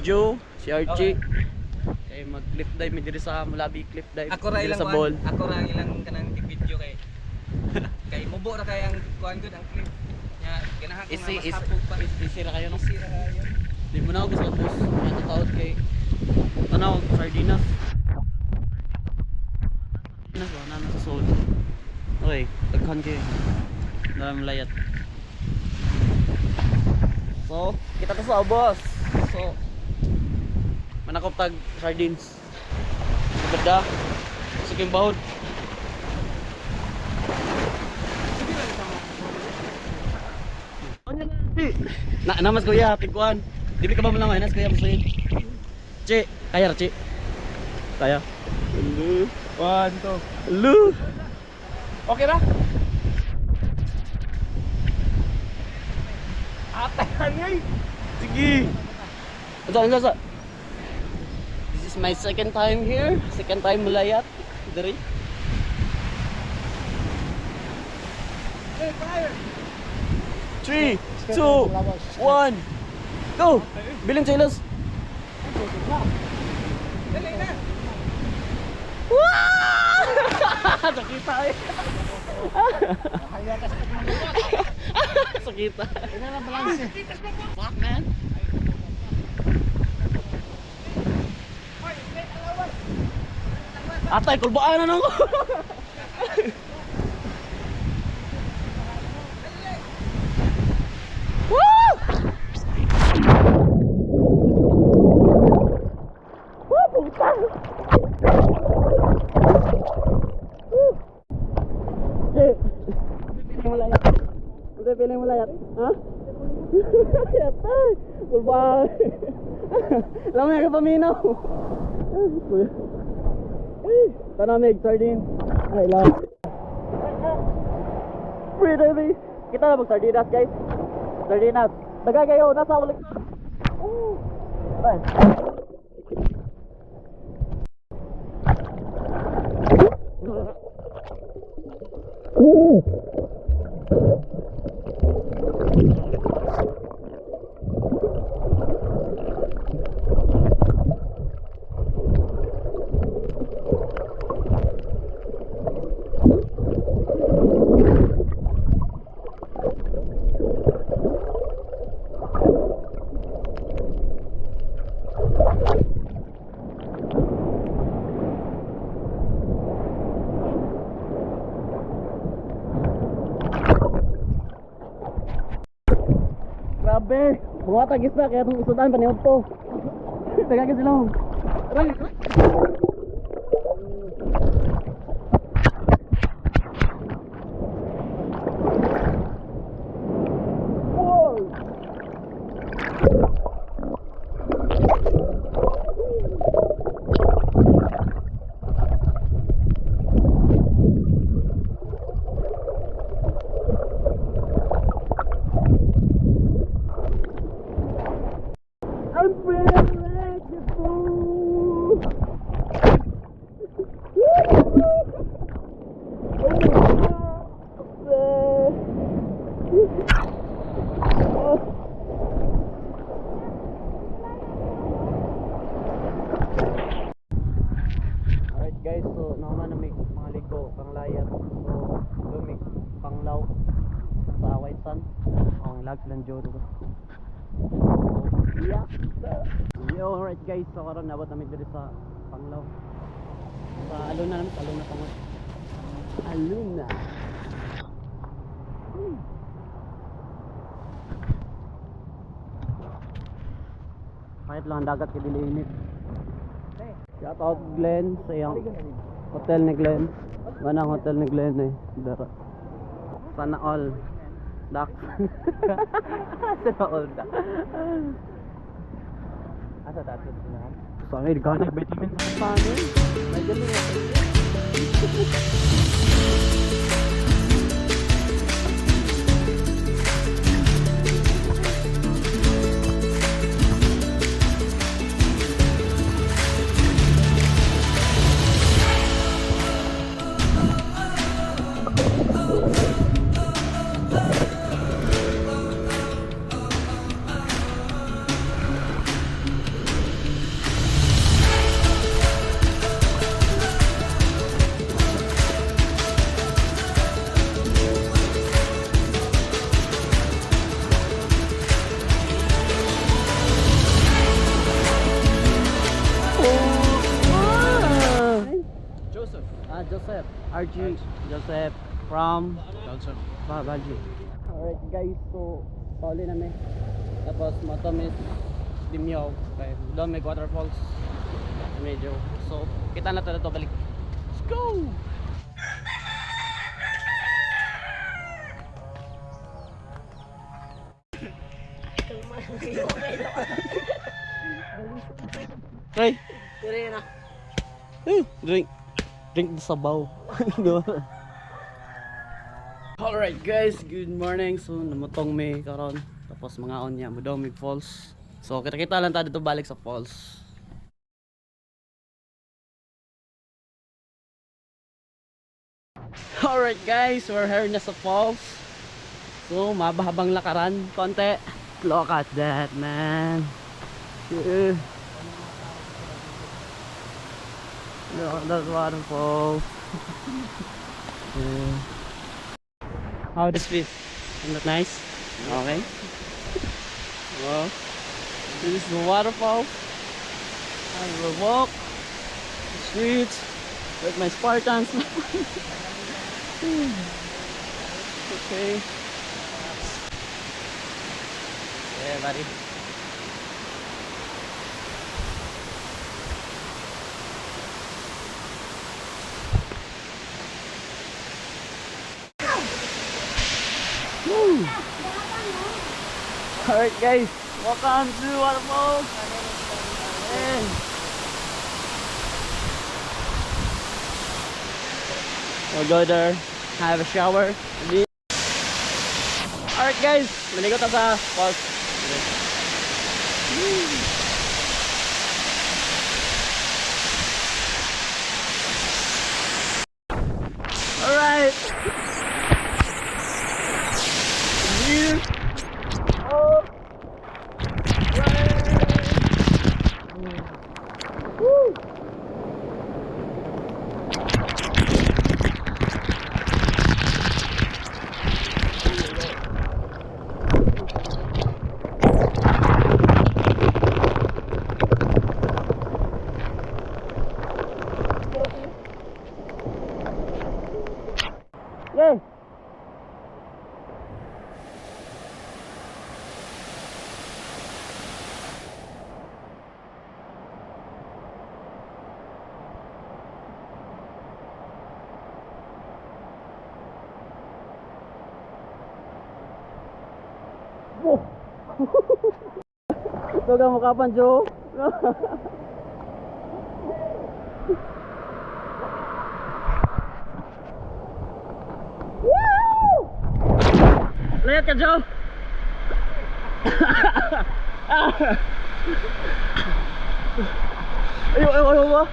Joe, si Archie. Kay mag cliff dive mi diri sa Molave cliff dive. Ako ra diri ilang sa Bohol. Ako ra ilang kanang video kay kay mubo ra kay ang kuan gud ang clip. Nya ganahan ko nga mas hapog pa. Isira kayo no. Isira kayo. Di mo na ako gusto bus. Matataod kay tanaw sardinas. Nasa sa sol. Okay, taghan kayo. Dalam layat. So, kita to sa boss. So, manakop tag sardines. Ganda. Sige bahod. Namas kuya, pigkuan. Dili ka ba mo lang nas kuya musuin? Che, kaya ra che. Kaya. Hello. 1 2. Hello. Okay ra? Atay hangay. Sige. Asa. This is my second time here. Second time mulayat. Diri. Hey, fire. 3, 2, 1. Go. Bilin Silas. Dali na. Sakita eh. Sakita. Ina na balance. Fuck man. Atay kulbaan na nako. Woo! Woo, puta. Udah pilih melayat, hah? Yata, kulbaan. Lamay ka paminaw. Tanamig, sardine. Ay, lang. Free baby. Kita na mag-sardinas, guys. Sardinas. Dagay kayo, nasa ulit. Bye. Grabe, mga tagis na kaya itong isudan panihod to. Tagagin sila mo. Aray! Guys, so naman na may mga ligo, panglayat, so lumig, Panglao sa White Sun. Ang lag lang Joe dito. Yeah. Yo, alright guys, so karon nabot namin dito sa Panglao. Sa Aluna namin, Aluna pangod. Aluna. Kahit lang ang dagat kay dili init. Shout out Glenn sa iyang hotel ni Glenn. Manang hotel ni Glenn eh. Dara. Sana all. Dak. Sana all dak. Asa dati na? Sana di ka vitamin sa paano? Medyo na. Joseph. Joseph. RG. Joseph from Belgium. Belgium. Alright guys, so pauli na tapos matamis Dimyaw kay doon may waterfalls medyo, so kita na to balik. Let's go. Try. Tiri na. Drink the sabaw. Alright guys, good morning. So namutong may karon tapos mga on niya Mudomig Falls. So kita-kita lang tayo dito balik sa falls. Alright guys, we're here na sa falls. So mabahabang lakaran konti. Look at that, man. Yeah. Look at that waterfall. Yeah. How does it feel? Isn't that nice? Okay. Well, this is the waterfall. I will walk the streets with my Spartans. Okay. Yeah, buddy. Woo! Alright guys, welcome to waterfall. Yeah. We'll go there, have a shower. Alright guys, maligo tayo sa falls. Alright. Here. Oh. Woo. Yay! Whoa! Tuga mo kapan, Joe? Layat ka, Joe! Ayaw ba?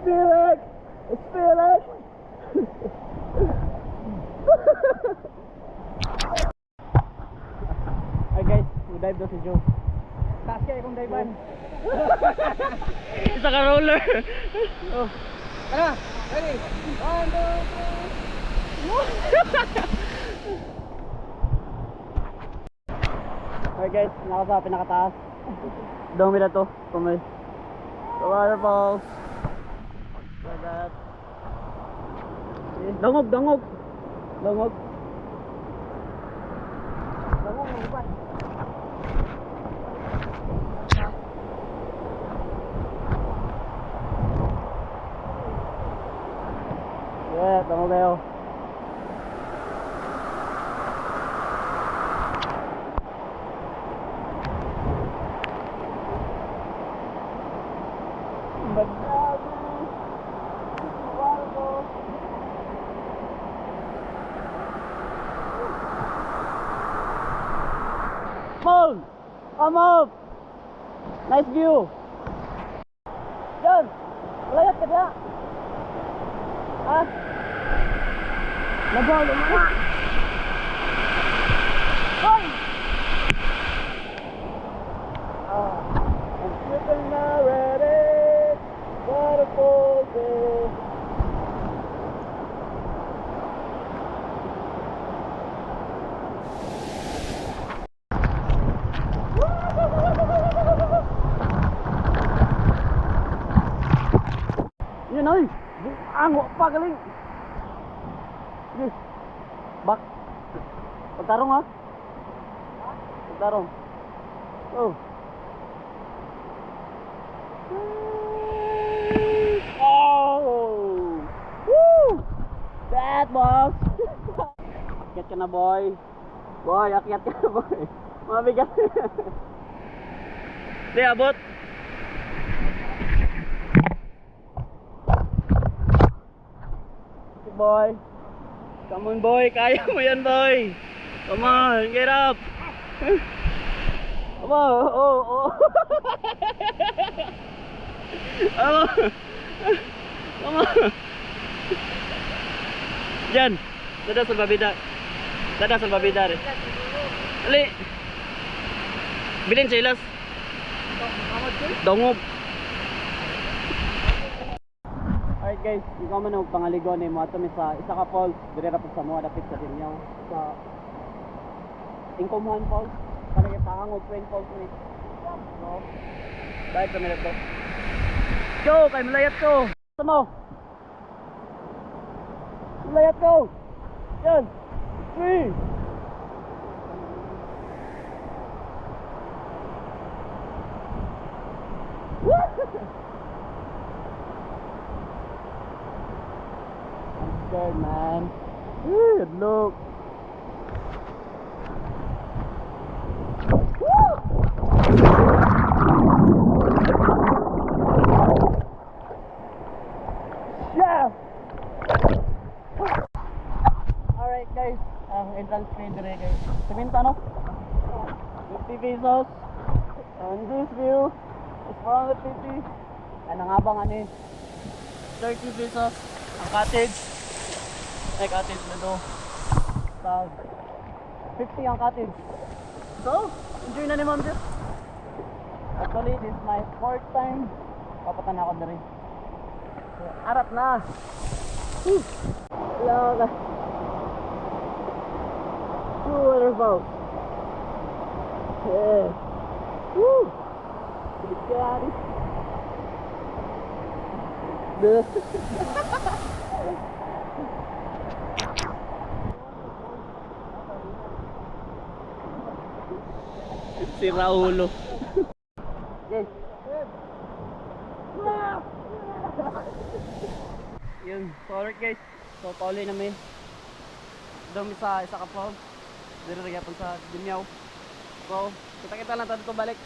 Feel it! It's feel it! Hi guys, dive daw si Joe. Taas kayo kung divean. Isa ka roller. Oh. Tara! Ready? 1, 2, 3. Alright guys, naka sa pinakataas. Dumi na to. Kumay. The waterfalls. Like that. Dangog, dangog. Dangog. Dangog, magupan. Yeah, dangog kayo. Come on! Come up! Nice view! John! Malayat ka dyan! Ha? Nabawal mo na! Hoy! I'm slipping already. Waterfalls. galing. Sige. Back. Pagtarong ha. Pagtarong. Oh. Oh. Woo! Bad boss. Akyat ka na boy. Boy, akyat ka na boy. Mabigat. Di abot. Boy. Come on boy, kaya mo yan boy. Come on, get up. Come on, oh. Come on. Diyan. Dada sa babida. Dada sa babida rin. Ali. Bilin sa ilas. Dongob. Alright guys, ikaw man ang pangaligo ni mo ato mi sa isa ka falls, dire ra sa mga dapit sa Dinyaw sa Ingkumhan falls, kana kay Pahangog Twin falls ni. So, bye kami na to. Go, kay malayat ko. Samo. Malayat ko. Yan. 3. Good man. Good look. Woo! Yeah. Alright guys, ang entrance fee dire guys. Seminta no? 50 pesos. And this view is 450. And ang abang ani 30 pesos ang cottage. Ay, cottage na to. Tag 50 ang cottage. So, enjoy na ni Ma'am Jeff. Actually, this is my 4th time. Papatan ako na rin. So, arat na. Lola. Waterfall. Yeah. Woo! Got it. Si Raulo. Yes. Yun, sorry guys. So pauli namin. Dumi sa isa ka vlog. Dire gyapon sa Dinyaw. So, kita-kita lang tayo balik.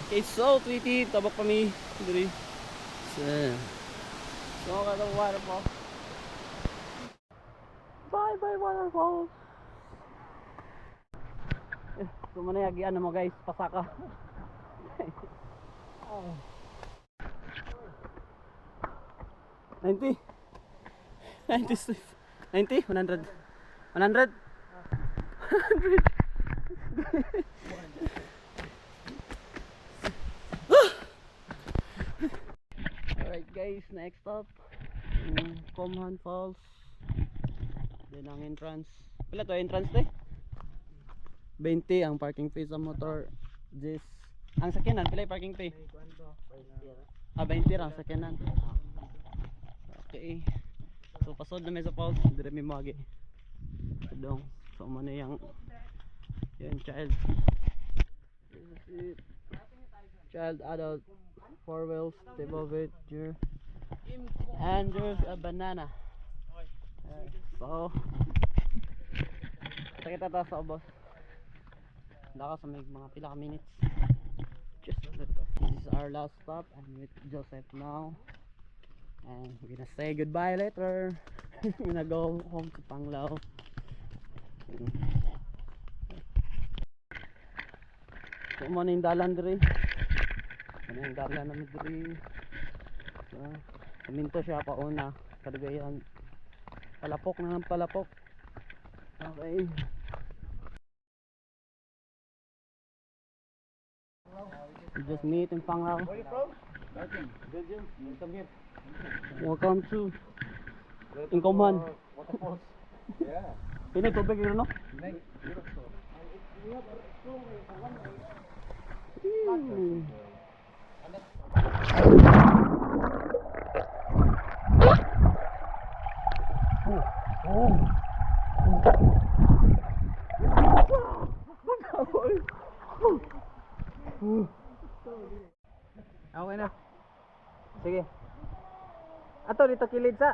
Okay, so tweety tabak pa mi diri. So kada waterfall. Bye waterfall. So manayagi ano mo guys, pasaka. Oh. 90 100 Alright guys, next stop Ingkumhan Falls. Then ang entrance. Pila to entrance de? 20 ang parking fee sa motor. This ang sakyanan pila yung parking fee? 20 ra ang sakyanan. Okay. So pasod na may sa falls, dire mi magi. Dong. So man yang child. This is it. Child, adult, 4 wheels, table weight, and there's a banana. So kita ta sa ubos. Laka sa may mga pila ka minutes. Just this is our last stop. I'm with Joseph now. And we're gonna say goodbye later. We're gonna go home to Panglao. So mo na yung dalan diri. Ano yung dalan namin diri. So, kaminto siya pauna. Kadagayan. Palapok na ng palapok. Okay. We just meet in Panglao. Where are you from? Belgium. Welcome here. Welcome to Ingkumhan. Waterfalls. Yeah. Pino tubig yun no? Nice. Beautiful. Okay na. Sige. Ato dito kilid sa.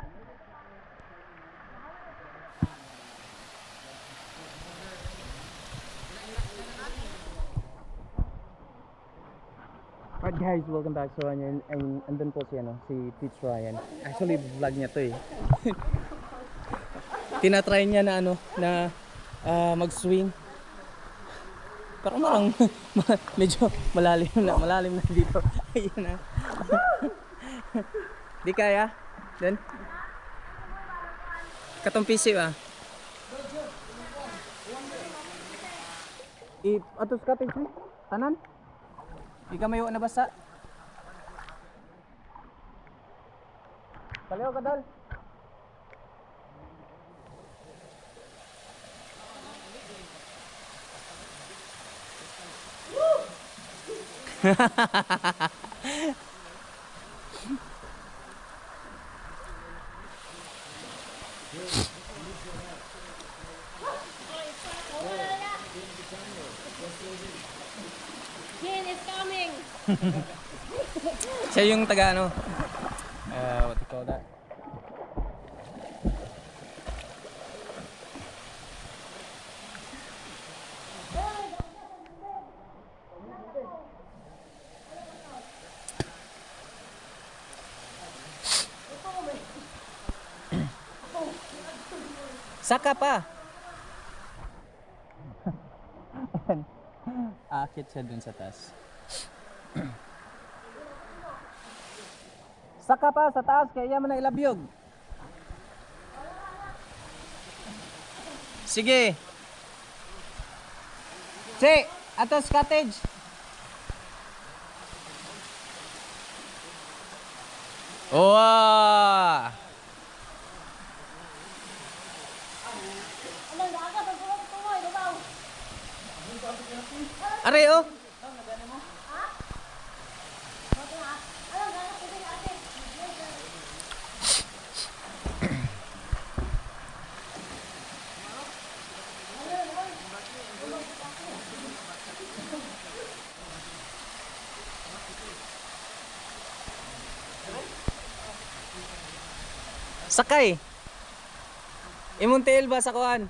Alright guys, welcome back. So andun po si Teach Ryan. Actually vlog niya to eh. Tinatry niya na mag-swing. Pero marang medyo malalim na dito. Ayun na. Di kaya? Then katong PC ba? Atos ka PC? Tanan? Ika mayo na basa. Kaliwa ka dal. Jen is coming. Siya yung taga what do you call that? Saka pa. Aakit siya dun sa taas. Saka pa sa taas kaya man na ilabyog. Sige. Si, atos cottage. Wow! Are oh. Sakay. Imong tail ba sa kuan?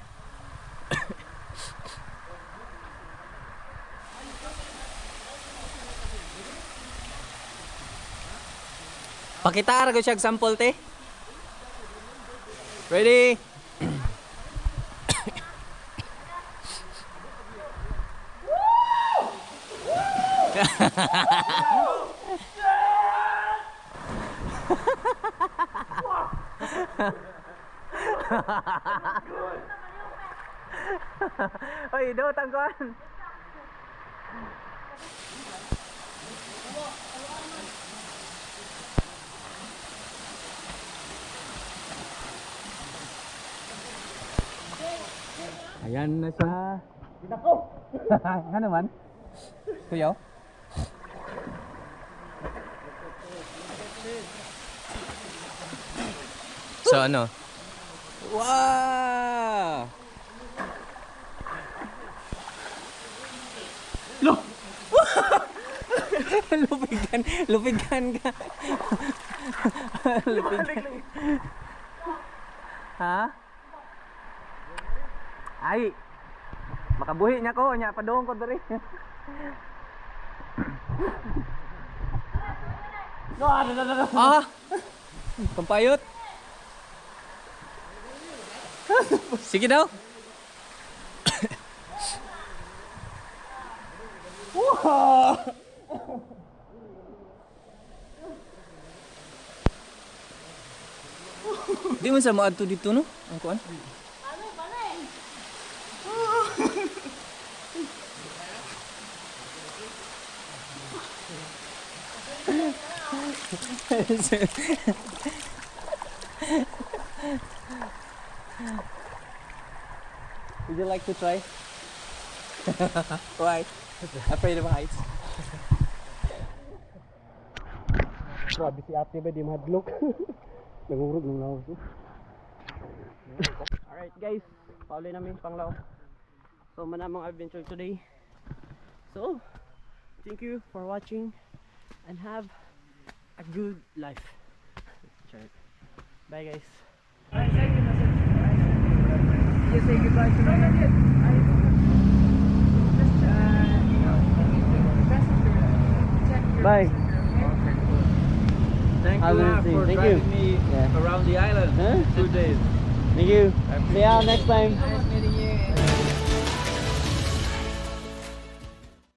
Pakita ra ko siya sample te. Ready? Oy, do tangkuan. Ayan na siya. Nako. Nga naman. Kuya. So ano? Wow! Lo. lupigan ka. Lupigan. Ha? Ay. Makabuhi niya ko, nya padung ko diri. No, ano. Ah. Pampayot. Sige daw. Wow. Di man sa maadto dito no? Ang kuan? Ano ba na eh? Would you like to try? Why? Afraid of heights? Grabe si ate ba di mahadlok. Nagurog ng lawas. Alright guys, pauli namin Panglao. So manamang adventure today. So, thank you for watching and have a good life. Bye guys. You say goodbye to my Bye. Thank Have you a ah, nice day. for Thank driving you. me Yeah. around the island. Huh? 2 days. Thank you. See you next time. Nice meeting